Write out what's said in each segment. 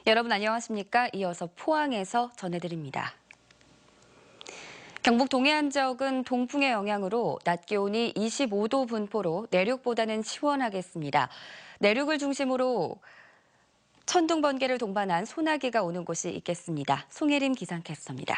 여러분 안녕하십니까? 이어서 포항에서 전해드립니다. 경북 동해안 지역은 동풍의 영향으로 낮 기온이 25도 분포로 내륙보다는 시원하겠습니다. 내륙을 중심으로 천둥 번개를 동반한 소나기가 오는 곳이 있겠습니다. 송혜림 기상캐스터입니다.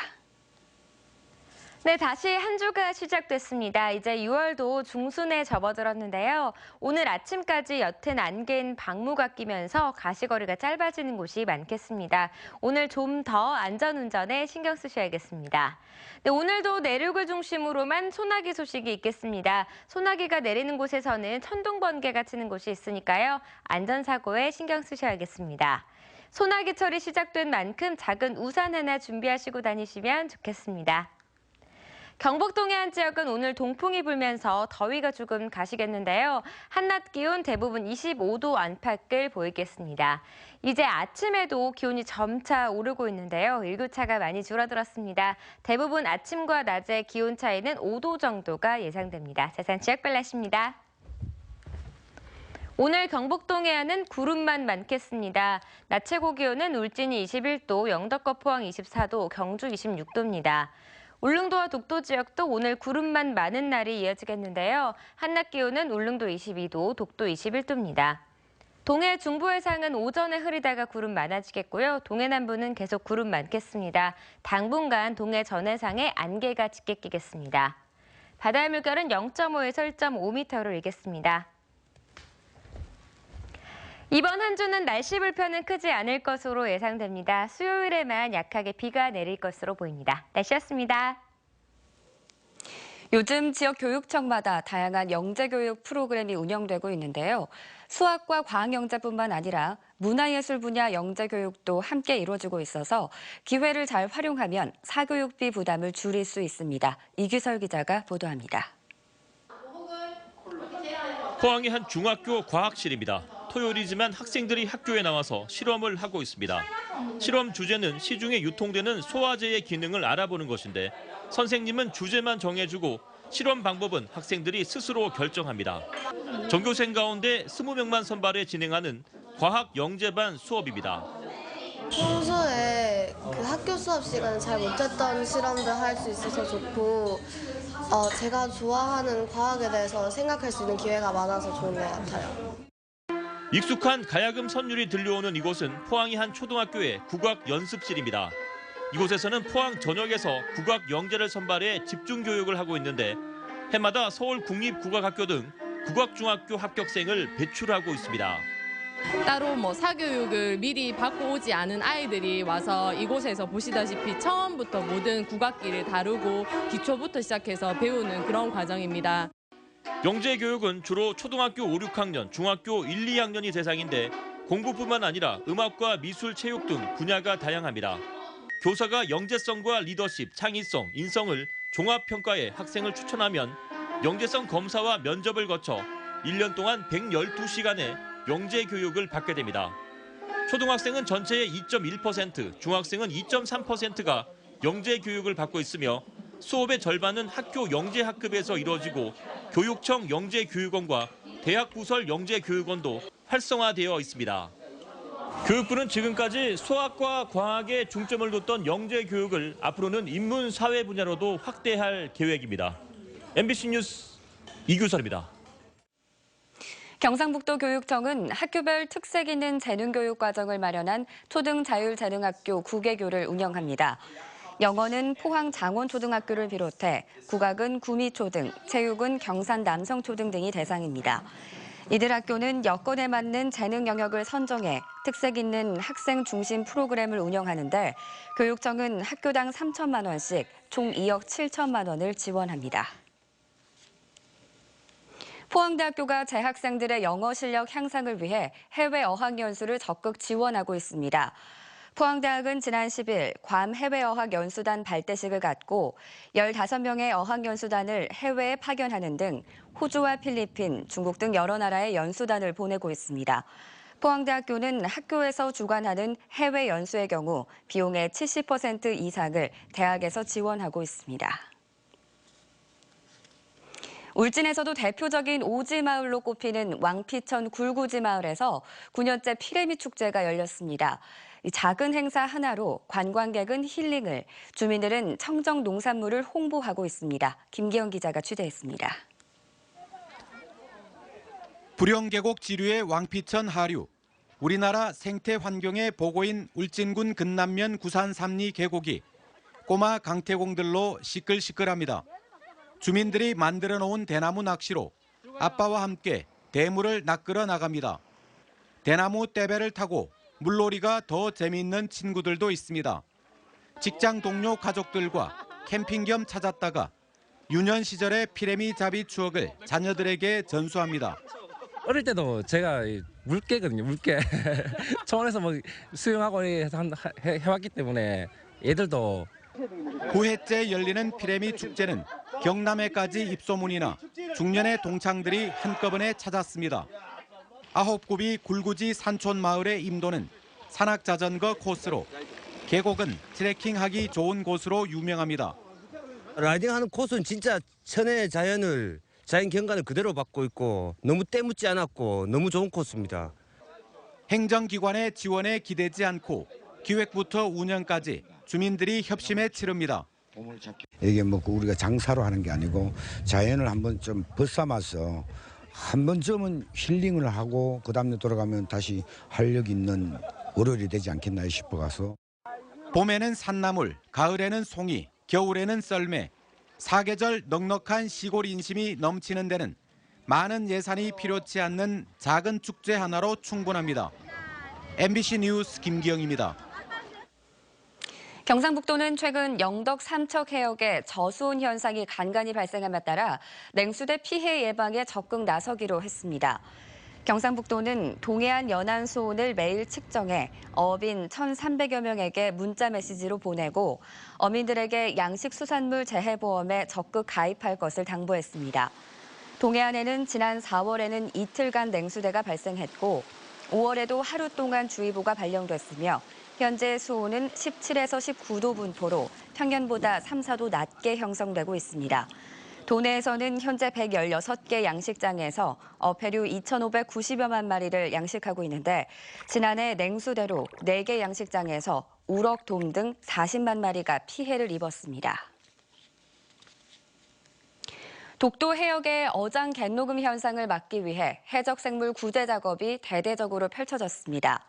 네, 다시 한 주가 시작됐습니다. 이제 6월도 중순에 접어들었는데요. 오늘 아침까지 옅은 안개인 방무가 끼면서 가시거리가 짧아지는 곳이 많겠습니다. 오늘 좀 더 안전운전에 신경 쓰셔야겠습니다. 네, 오늘도 내륙을 중심으로만 소나기 소식이 있겠습니다. 소나기가 내리는 곳에서는 천둥 번개가 치는 곳이 있으니까요. 안전사고에 신경 쓰셔야겠습니다. 소나기철이 시작된 만큼 작은 우산 하나 준비하시고 다니시면 좋겠습니다. 경북 동해안 지역은 오늘 동풍이 불면서 더위가 조금 가시겠는데요. 한낮 기온 대부분 25도 안팎을 보이겠습니다. 이제 아침에도 기온이 점차 오르고 있는데요. 일교차가 많이 줄어들었습니다. 대부분 아침과 낮의 기온 차이는 5도 정도가 예상됩니다. 자세한 지역별 날씨입니다. 오늘 경북 동해안은 구름만 많겠습니다. 낮 최고 기온은 울진이 21도, 영덕과 포항 24도, 경주 26도입니다. 울릉도와 독도 지역도 오늘 구름만 많은 날이 이어지겠는데요. 한낮 기온은 울릉도 22도, 독도 21도입니다. 동해 중부 해상은 오전에 흐리다가 구름 많아지겠고요. 동해 남부는 계속 구름 많겠습니다. 당분간 동해 전해상에 안개가 짙게 끼겠습니다. 바다의 물결은 0.5에서 1.5m로 일겠습니다. 이번 한 주는 날씨 불편은 크지 않을 것으로 예상됩니다. 수요일에만 약하게 비가 내릴 것으로 보입니다. 날씨였습니다. 요즘 지역 교육청마다 다양한 영재교육 프로그램이 운영되고 있는데요. 수학과 과학영재뿐만 아니라 문화예술 분야 영재교육도 함께 이루어지고 있어서 기회를 잘 활용하면 사교육비 부담을 줄일 수 있습니다. 이규설 기자가 보도합니다. 포항의 한 중학교 과학실입니다. 토요일이지만 학생들이 학교에 나와서 실험을 하고 있습니다. 실험 주제는 시중에 유통되는 소화제의 기능을 알아보는 것인데 선생님은 주제만 정해주고 실험 방법은 학생들이 스스로 결정합니다. 전교생 가운데 20명만 선발해 진행하는 과학 영재반 수업입니다. 평소에 그 학교 수업 시간에 잘 못했던 실험들 할 수 있어서 좋고 제가 좋아하는 과학에 대해서 생각할 수 있는 기회가 많아서 좋은 것 같아요. 익숙한 가야금 선율이 들려오는 이곳은 포항의 한 초등학교의 국악 연습실입니다. 이곳에서는 포항 전역에서 국악 영재를 선발해 집중 교육을 하고 있는데 해마다 서울 국립국악학교 등 국악중학교 합격생을 배출하고 있습니다. 따로 사교육을 미리 받고 오지 않은 아이들이 와서 이곳에서 보시다시피 처음부터 모든 국악기를 다루고 기초부터 시작해서 배우는 그런 과정입니다. 영재 교육은 주로 초등학교 5, 6학년, 중학교 1, 2학년이 대상인데 공부뿐만 아니라 음악과 미술, 체육 등 분야가 다양합니다. 교사가 영재성과 리더십, 창의성, 인성을 종합평가해 학생을 추천하면 영재성 검사와 면접을 거쳐 1년 동안 112시간의 영재 교육을 받게 됩니다. 초등학생은 전체의 2.1%, 중학생은 2.3%가 영재 교육을 받고 있으며 수업의 절반은 학교 영재학급에서 이루어지고 교육청 영재교육원과 대학부설 영재교육원도 활성화되어 있습니다. 교육부는 지금까지 수학과 과학에 중점을 뒀던 영재교육을 앞으로는 인문사회 분야로도 확대할 계획입니다. MBC 뉴스 이규설입니다. 경상북도 교육청은 학교별 특색 있는 재능교육 과정을 마련한 초등자율재능학교 9개교를 운영합니다. 영어는 포항 장원초등학교를 비롯해 국악은 구미초등, 체육은 경산 남성초등 등이 대상입니다. 이들 학교는 여건에 맞는 재능 영역을 선정해 특색 있는 학생 중심 프로그램을 운영하는데 교육청은 학교당 3천만 원씩 총 2억 7천만 원을 지원합니다. 포항대학교가 재학생들의 영어 실력 향상을 위해 해외 어학연수를 적극 지원하고 있습니다. 포항대학은 지난 10일 괌 해외어학연수단 발대식을 갖고 15명의 어학연수단을 해외에 파견하는 등 호주와 필리핀, 중국 등 여러 나라의 연수단을 보내고 있습니다. 포항대학교는 학교에서 주관하는 해외 연수의 경우 비용의 70% 이상을 대학에서 지원하고 있습니다. 울진에서도 대표적인 오지마을로 꼽히는 왕피천 굴구지 마을에서 9년째 피레미 축제가 열렸습니다. 이 작은 행사 하나로 관광객은 힐링을, 주민들은 청정 농산물을 홍보하고 있습니다. 김기영 기자가 취재했습니다. 불영계곡 지류의 왕피천 하류, 우리나라 생태 환경의 보고인 울진군 근남면 구산 삼리 계곡이 꼬마 강태공들로 시끌시끌합니다. 주민들이 만들어 놓은 대나무 낚시로 아빠와 함께 대물을 낚으러 나갑니다. 대나무 떼배를 타고 물놀이가 더 재미있는 친구들도 있습니다. 직장 동료 가족들과 캠핑 겸 찾았다가 유년 시절의 피레미 잡이 추억을 자녀들에게 전수합니다. 어릴 때도 제가 물개거든요, 물개. 초원에서 뭐 수영하고 해왔기 때문에 애들도. 9회째 열리는 피레미 축제는 경남에까지 입소문이나 중년의 동창들이 한꺼번에 찾았습니다. 9굽이 굴구지 산촌 마을의 임도는 산악자전거 코스로, 계곡은 트레킹하기 좋은 곳으로 유명합니다. 라이딩하는 코스는 진짜 천혜의 자연 경관을 그대로 받고 있고 너무 때묻지 않았고 너무 좋은 코스입니다. 행정기관의 지원에 기대지 않고 기획부터 운영까지 주민들이 협심해 치릅니다. 이게 뭐 우리가 장사로 하는 게 아니고 자연을 한번 좀 벗삼아서 한 번쯤은 힐링을 하고 그다음에 돌아가면 다시 활력 있는 월요일이 되지 않겠나 싶어가서. 봄에는 산나물, 가을에는 송이, 겨울에는 썰매, 사계절 넉넉한 시골 인심이 넘치는 데는 많은 예산이 필요치 않는 작은 축제 하나로 충분합니다. MBC 뉴스 김기영입니다. 경상북도는 최근 영덕 삼척 해역에 저수온 현상이 간간히 발생함에 따라 냉수대 피해 예방에 적극 나서기로 했습니다. 경상북도는 동해안 연안 수온을 매일 측정해 어민 1,300여 명에게 문자 메시지로 보내고 어민들에게 양식수산물 재해보험에 적극 가입할 것을 당부했습니다. 동해안에는 지난 4월에는 이틀간 냉수대가 발생했고 5월에도 하루 동안 주의보가 발령됐으며 현재 수온은 17에서 19도 분포로 평년보다 3, 4도 낮게 형성되고 있습니다. 도내에서는 현재 116개 양식장에서 어패류 2,590여만 마리를 양식하고 있는데 지난해 냉수대로 4개 양식장에서 우럭, 돔 등 40만 마리가 피해를 입었습니다. 독도 해역의 어장 갯녹음 현상을 막기 위해 해적생물 구제 작업이 대대적으로 펼쳐졌습니다.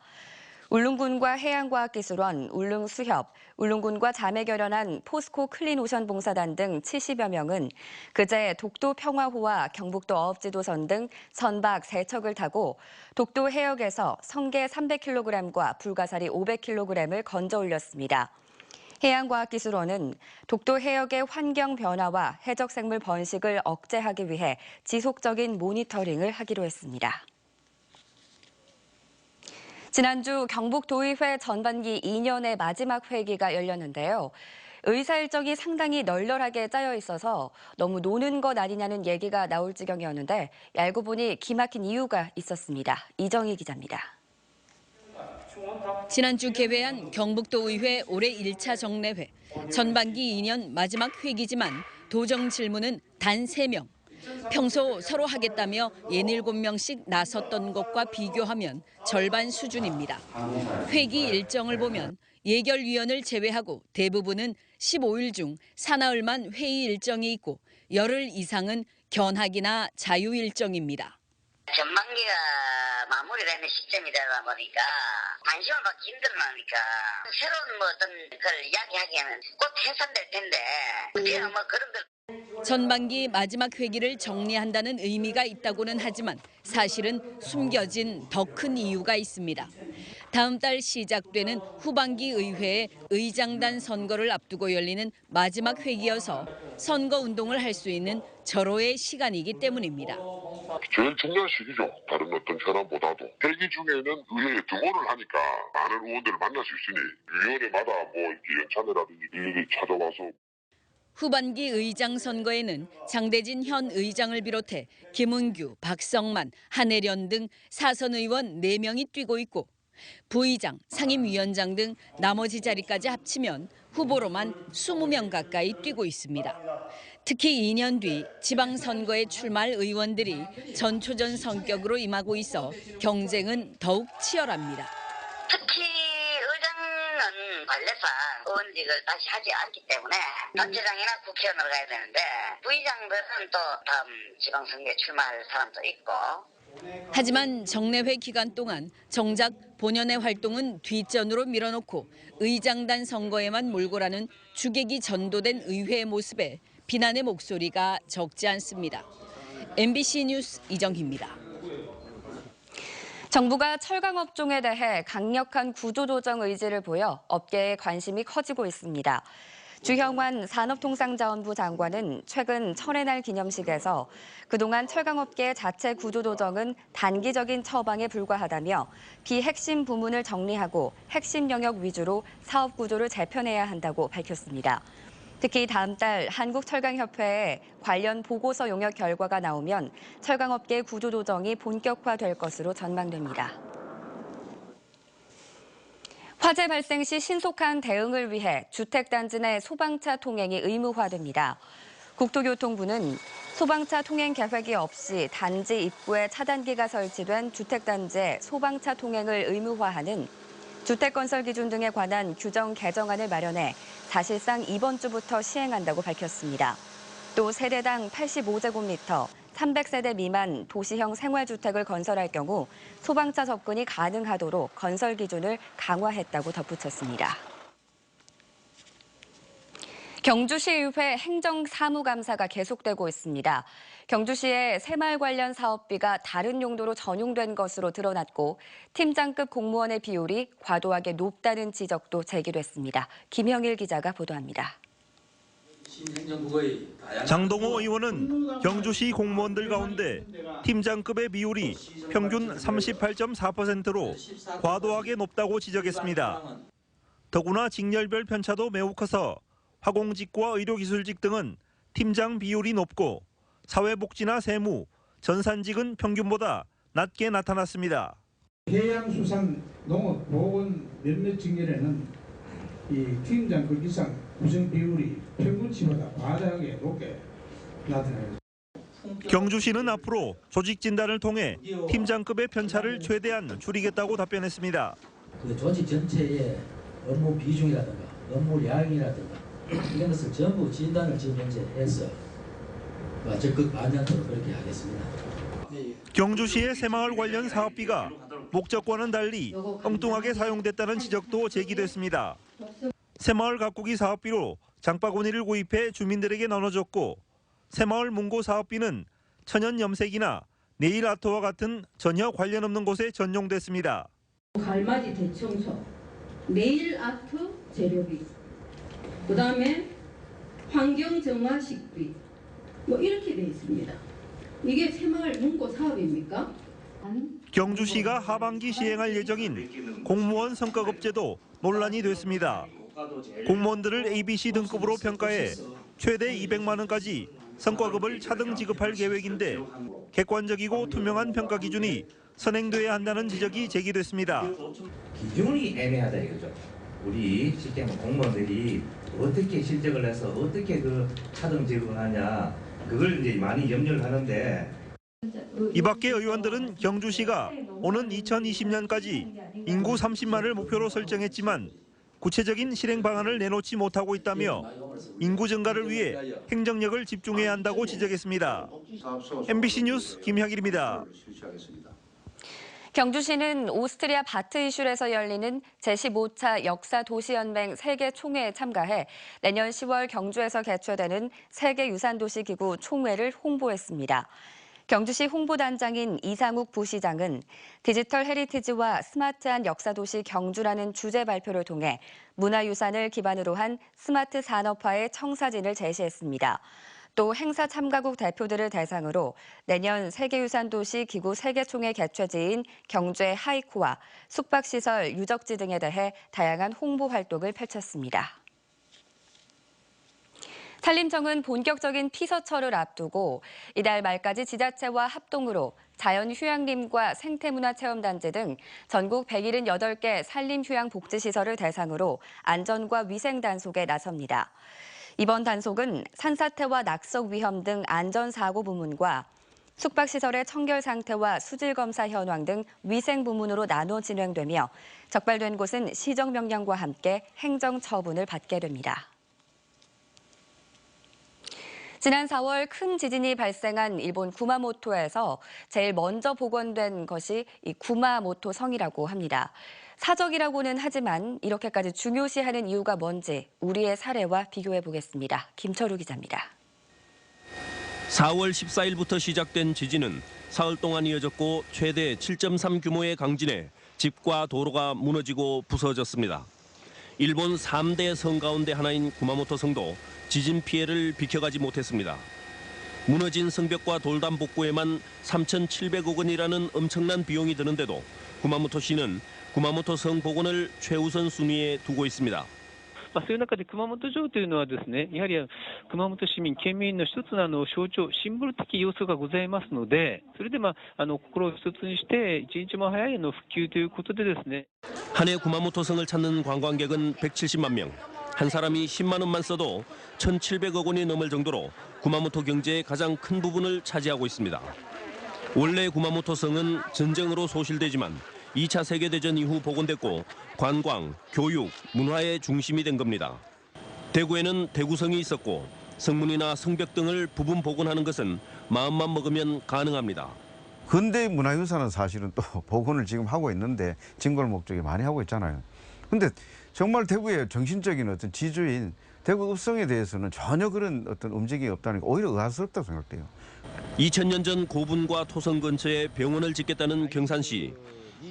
울릉군과 해양과학기술원, 울릉수협, 울릉군과 자매 결연한 포스코 클린오션 봉사단 등 70여 명은 그제 독도 평화호와 경북도 어업지도선 등 선박 3척을 타고 독도 해역에서 성게 300kg과 불가사리 500kg을 건져 올렸습니다. 해양과학기술원은 독도 해역의 환경 변화와 해적생물 번식을 억제하기 위해 지속적인 모니터링을 하기로 했습니다. 지난주 경북도의회 전반기 2년의 마지막 회기가 열렸는데요. 의사 일정이 상당히 널널하게 짜여 있어서 너무 노는 것 아니냐는 얘기가 나올 지경이었는데 알고 보니 기막힌 이유가 있었습니다. 이정희 기자입니다. 지난주 개회한 경북도의회 올해 1차 정례회. 전반기 2년 마지막 회기지만 도정 질문은 단 3명. 평소 서로 하겠다며 67명씩 나섰던 것과 비교하면 절반 수준입니다. 회기 일정을 보면 예결위원을 제외하고 대부분은 15일 중 사나흘만 회의 일정이 있고 열흘 이상은 견학이나 자유 일정입니다. 전반기가 마무리되는 시점이 되다 보니까 관심을 받기 힘들으니까 새로운 어떤 걸 이야기하기에는 곧 해산될 텐데 그냥 그런 걸. 전반기 마지막 회기를 정리한다는 의미가 있다고는 하지만 사실은 숨겨진 더 큰 이유가 있습니다. 다음 달 시작되는 후반기 의회의 의장단 선거를 앞두고 열리는 마지막 회기여서 선거운동을 할 수 있는 절호의 시간이기 때문입니다. 제일 중요한 시기죠. 다른 어떤 현안보다도. 회기 중에는 의회에 등원을 하니까 많은 의원들을 만날 수 있으니 위원회마다 이렇게 연찬회라든지 일일이 찾아와서. 후반기 의장 선거에는 장대진 현 의장을 비롯해 김은규, 박성만, 한혜련 등 사선 의원 4명이 뛰고 있고 부의장, 상임위원장 등 나머지 자리까지 합치면 후보로만 20명 가까이 뛰고 있습니다. 특히 2년 뒤 지방선거에 출마할 의원들이 전초전 성격으로 임하고 있어 경쟁은 더욱 치열합니다. 특히 의장 관례상 의원직을 다시 하지 않기 때문에 단체장이나 국회의원으로 가야 되는데 부의장들은 또 다음 지방선거에 출마할 사람도 있고. 하지만 정례회 기간 동안 정작 본연의 활동은 뒷전으로 밀어놓고 의장단 선거에만 몰고라는 주객이 전도된 의회의 모습에 비난의 목소리가 적지 않습니다. MBC 뉴스 이정희입니다. 정부가 철강업종에 대해 강력한 구조조정 의지를 보여 업계의 관심이 커지고 있습니다. 주형환 산업통상자원부 장관은 최근 철의 날 기념식에서 그동안 철강업계의 자체 구조조정은 단기적인 처방에 불과하다며 비핵심 부문을 정리하고 핵심 영역 위주로 사업 구조를 재편해야 한다고 밝혔습니다. 특히 다음 달 한국철강협회에 관련 보고서 용역 결과가 나오면 철강업계 구조조정이 본격화될 것으로 전망됩니다. 화재 발생 시 신속한 대응을 위해 주택단지 내 소방차 통행이 의무화됩니다. 국토교통부는 소방차 통행 계획이 없이 단지 입구에 차단기가 설치된 주택단지에 소방차 통행을 의무화하는 주택건설 기준 등에 관한 규정 개정안을 마련해 사실상 이번 주부터 시행한다고 밝혔습니다. 또 세대당 85제곱미터, 300세대 미만 도시형 생활주택을 건설할 경우 소방차 접근이 가능하도록 건설 기준을 강화했다고 덧붙였습니다. 경주시의회 행정사무감사가 계속되고 있습니다. 경주시의 새마을 관련 사업비가 다른 용도로 전용된 것으로 드러났고 팀장급 공무원의 비율이 과도하게 높다는 지적도 제기됐습니다. 김형일 기자가 보도합니다. 장동호 의원은 경주시 공무원들 가운데 팀장급의 비율이 평균 38.4%로 과도하게 높다고 지적했습니다. 더구나 직렬별 편차도 매우 커서 화공직과 의료기술직 등은 팀장 비율이 높고 사회복지나 세무, 전산직은 평균보다 낮게 나타났습니다. 해양수산, 농업, 보건 몇몇 직렬에는 이 팀장급 이상 구성 비율이 평균치보다 과다하게 높게 나타나요. 경주시는 앞으로 조직 진단을 통해 팀장급의 편차를 최대한 줄이겠다고 답변했습니다. 그 조직 전체의 업무 비중이라든가 업무 양이라든가 이런 것을 전부 진단을 지금 현재 해서 적극 반영토록 그렇게 하겠습니다. 경주시의 새마을 관련 사업비가 목적과는 달리 엉뚱하게 사용됐다는 지적도 제기됐습니다. 새마을 가꾸기 사업비로 장바구니를 구입해 주민들에게 나눠줬고 새마을 문고 사업비는 천연 염색이나 네일 아트와 같은 전혀 관련 없는 곳에 전용됐습니다. 갈맞이 대청소, 네일 아트 재료비, 그다음에 환경 정화 식비 이렇게 돼 있습니다. 이게 새마을 문고 사업입니까? 경주시가 하반기 시행할 예정인 공무원 성과급제도 논란이 됐습니다. 공무원들을 ABC 등급으로 평가해 최대 200만 원까지 성과급을 차등 지급할 계획인데 객관적이고 투명한 평가 기준이 선행돼야 한다는 지적이 제기됐습니다. 기준이 애매하다 이거죠. 우리 실제 공무원들이 어떻게 실적을 해서 어떻게 그 차등 지급을 하냐 그걸 이제 많이 염려를 하는데 이 밖에 의원들은 경주시가 오는 2020년까지 인구 30만을 목표로 설정했지만 구체적인 실행 방안을 내놓지 못하고 있다며 인구 증가를 위해 행정력을 집중해야 한다고 지적했습니다. MBC 뉴스 김향일입니다. 경주시는 오스트리아 바트이슐에서 열리는 제15차 역사도시연맹 세계총회에 참가해 내년 10월 경주에서 개최되는 세계유산도시기구 총회를 홍보했습니다. 경주시 홍보단장인 이상욱 부시장은 디지털 헤리티지와 스마트한 역사도시 경주라는 주제 발표를 통해 문화유산을 기반으로 한 스마트 산업화의 청사진을 제시했습니다. 또 행사 참가국 대표들을 대상으로 내년 세계유산도시 기구 세계총회 개최지인 경주의 하이코와 숙박시설, 유적지 등에 대해 다양한 홍보 활동을 펼쳤습니다. 산림청은 본격적인 피서철을 앞두고 이달 말까지 지자체와 합동으로 자연휴양림과 생태문화체험단지 등 전국 178개 산림휴양복지시설을 대상으로 안전과 위생 단속에 나섭니다. 이번 단속은 산사태와 낙석 위험 등 안전사고 부문과 숙박시설의 청결 상태와 수질 검사 현황 등 위생 부문으로 나눠 진행되며 적발된 곳은 시정명령과 함께 행정처분을 받게 됩니다. 지난 4월 큰 지진이 발생한 일본 구마모토에서 제일 먼저 복원된 것이 이 구마모토 성이라고 합니다. 사적이라고는 하지만 이렇게까지 중요시하는 이유가 뭔지 우리의 사례와 비교해 보겠습니다. 김철우 기자입니다. 4월 14일부터 시작된 지진은 사흘 동안 이어졌고 최대 7.3 규모의 강진에 집과 도로가 무너지고 부서졌습니다. 일본 3대 성 가운데 하나인 구마모토 성도 지진 피해를 비켜가지 못했습니다. 무너진 성벽과 돌담 복구에만 3,700억 원이라는 엄청난 비용이 드는데도 구마모토시는 구마모토 성 복원을 최우선 순위에 두고 있습니다. そういう中で熊本城というのはですね、やはり熊本市民、県民の一つの象徴、シンボル的要素がございますので、それで心を一つにして一日も早い復旧ということでですね。 한 해 구마모토 성을 찾는 관광객은 170만 명. 한 사람이 10만 원만 써도 1,700억 원이 넘을 정도로 구마모토 경제의 가장 큰 부분을 차지하고 있습니다. 원래 구마모토 성은 전쟁으로 소실되지만 2차 세계대전 이후 복원됐고 관광, 교육, 문화의 중심이 된 겁니다. 대구에는 대구성이 있었고 성문이나 성벽 등을 부분 복원하는 것은 마음만 먹으면 가능합니다. 근대 문화유산은 사실은 또 복원을 지금 하고 있는데 진골 목적에 많이 하고 있잖아요. 근데 정말 대구의 정신적인 어떤 지주인 대구 읍성에 대해서는 전혀 그런 어떤 움직임이 없다는 게 오히려 의아스럽다고 생각돼요. 2000년 전 고분과 토성 근처에 병원을 짓겠다는 경산시.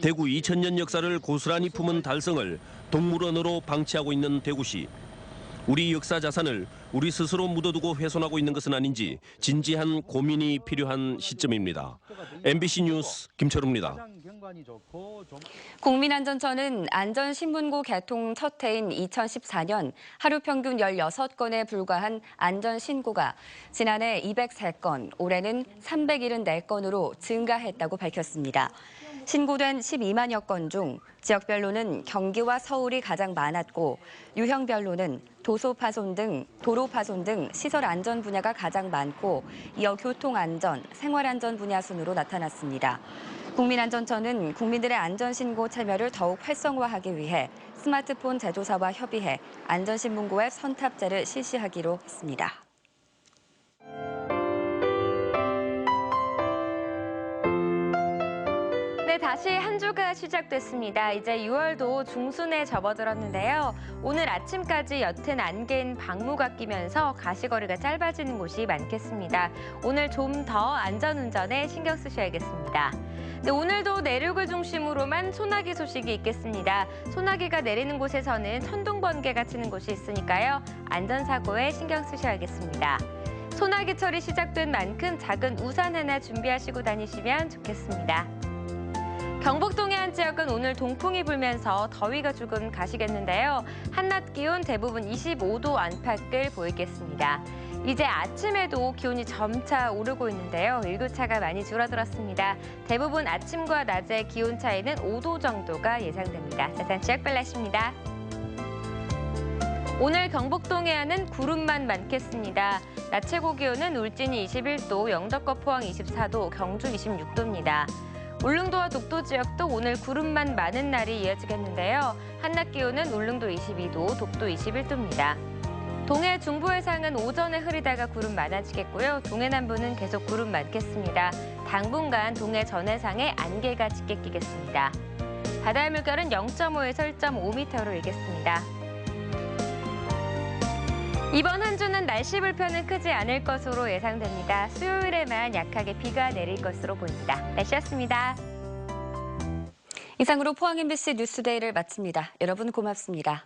대구 2000년 역사를 고스란히 품은 달성을 동물원으로 방치하고 있는 대구시. 우리 역사 자산을 우리 스스로 묻어두고 훼손하고 있는 것은 아닌지 진지한 고민이 필요한 시점입니다. MBC 뉴스 김철우입니다. 국민안전처는 안전신문고 개통 첫 해인 2014년 하루 평균 16건에 불과한 안전신고가 지난해 203건, 올해는 374건으로 증가했다고 밝혔습니다. 신고된 12만여 건 중 지역별로는 경기와 서울이 가장 많았고 유형별로는 도로 파손 등 시설 안전 분야가 가장 많고 이어 교통안전, 생활안전 분야 순으로 나타났습니다. 국민안전처는 국민들의 안전신고 참여를 더욱 활성화하기 위해 스마트폰 제조사와 협의해 안전신문고 앱 선탑제를 실시하기로 했습니다. 네, 다시 한 주가 시작됐습니다. 이제 6월도 중순에 접어들었는데요. 오늘 아침까지 옅은 안개인 방무가 끼면서 가시거리가 짧아지는 곳이 많겠습니다. 오늘 좀 더 안전운전에 신경 쓰셔야겠습니다. 네, 오늘도 내륙을 중심으로만 소나기 소식이 있겠습니다. 소나기가 내리는 곳에서는 천둥 번개가 치는 곳이 있으니까요. 안전사고에 신경 쓰셔야겠습니다. 소나기철이 시작된 만큼 작은 우산 하나 준비하시고 다니시면 좋겠습니다. 경북 동해안 지역은 오늘 동풍이 불면서 더위가 조금 가시겠는데요. 한낮 기온 대부분 25도 안팎을 보이겠습니다. 이제 아침에도 기온이 점차 오르고 있는데요. 일교차가 많이 줄어들었습니다. 대부분 아침과 낮의 기온 차이는 5도 정도가 예상됩니다. 자세한 지역별 날씨입니다. 오늘 경북 동해안은 구름만 많겠습니다. 낮 최고 기온은 울진이 21도, 영덕과 포항 24도, 경주 26도입니다. 울릉도와 독도 지역도 오늘 구름만 많은 날이 이어지겠는데요. 한낮 기온은 울릉도 22도, 독도 21도입니다. 동해 중부 해상은 오전에 흐리다가 구름 많아지겠고요. 동해 남부는 계속 구름 많겠습니다. 당분간 동해 전해상에 안개가 짙게 끼겠습니다. 바다의 물결은 0.5에서 1.5m로 일겠습니다. 이번 한 주는 날씨 불편은 크지 않을 것으로 예상됩니다. 수요일에만 약하게 비가 내릴 것으로 보입니다. 날씨였습니다. 이상으로 포항 MBC 뉴스데이를 마칩니다. 여러분 고맙습니다.